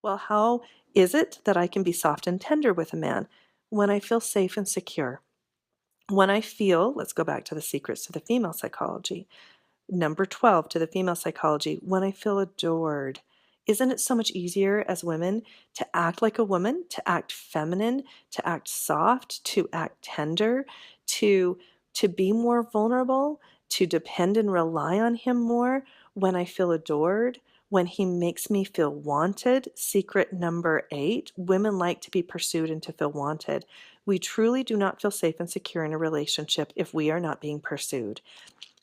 Well, how is it that I can be soft and tender with a man? When I feel safe and secure. When I feel, let's go back to the secrets to the female psychology. Number 12 to the female psychology, when I feel adored. Isn't it so much easier as women to act like a woman, to act feminine, to act soft, to act tender, to to be more vulnerable, to depend and rely on him more when I feel adored, when he makes me feel wanted? Secret number 8, women like to be pursued and to feel wanted. We truly do not feel safe and secure in a relationship if we are not being pursued.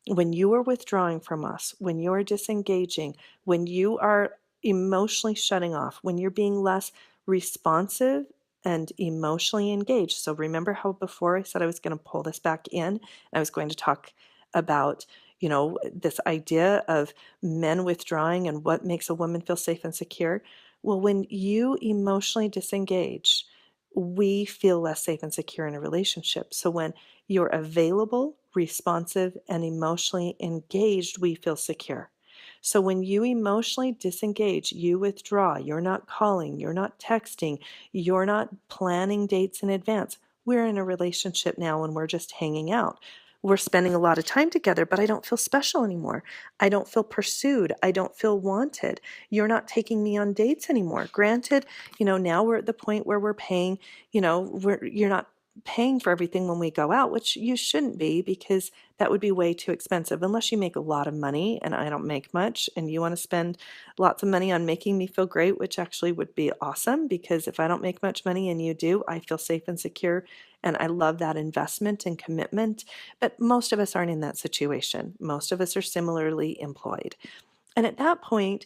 When you are withdrawing from us, when you are disengaging, when you are emotionally shutting off, when you're being less responsive and emotionally engaged. So remember how before I said I was going to pull this back in and I was going to talk about, this idea of men withdrawing and what makes a woman feel safe and secure. Well, when you emotionally disengage, we feel less safe and secure in a relationship. So when you're available, responsive, and emotionally engaged, we feel secure. So when you emotionally disengage, you withdraw, you're not calling, you're not texting, you're not planning dates in advance. We're in a relationship now and we're just hanging out. We're spending a lot of time together, but I don't feel special anymore. I don't feel pursued. I don't feel wanted. You're not taking me on dates anymore. Granted, now we're at the point where we're paying, you're not paying for everything when we go out, which you shouldn't be because that would be way too expensive unless you make a lot of money and I don't make much and you want to spend lots of money on making me feel great, which actually would be awesome because if I don't make much money and you do, I feel safe and secure and I love that investment and commitment. But most of us aren't in that situation. Most of us are similarly employed. And at that point,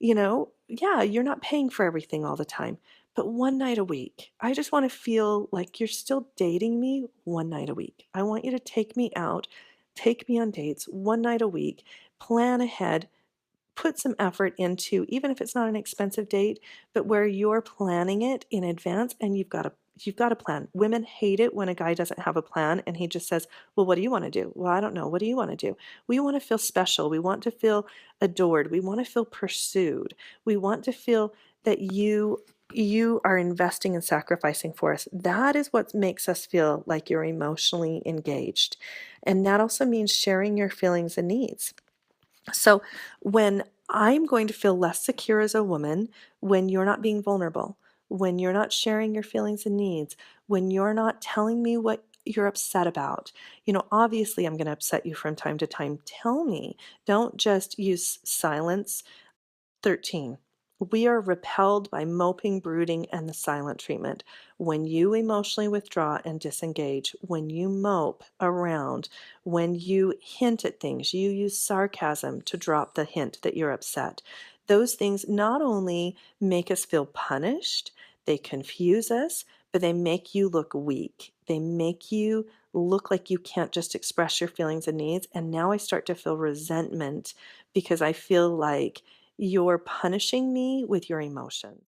yeah, you're not paying for everything all the time, but one night a week. I just want to feel like you're still dating me one night a week. I want you to take me out, take me on dates one night a week, plan ahead, put some effort into, even if it's not an expensive date, but where you're planning it in advance and you've got a plan. Women hate it when a guy doesn't have a plan and he just says, "Well, what do you want to do?" "Well, I don't know. What do you want to do?" We want to feel special. We want to feel adored. We want to feel pursued. We want to feel that you are investing and sacrificing for us. That is what makes us feel like you're emotionally engaged. And that also means sharing your feelings and needs. So when I'm going to feel less secure as a woman, when you're not being vulnerable, when you're not sharing your feelings and needs, when you're not telling me what you're upset about, obviously I'm going to upset you from time to time. Tell me. Don't just use silence. 13. We are repelled by moping, brooding, and the silent treatment. When you emotionally withdraw and disengage, when you mope around, when you hint at things, you use sarcasm to drop the hint that you're upset. Those things not only make us feel punished, they confuse us, but they make you look weak. They make you look like you can't just express your feelings and needs. And now I start to feel resentment because I feel like you're punishing me with your emotions.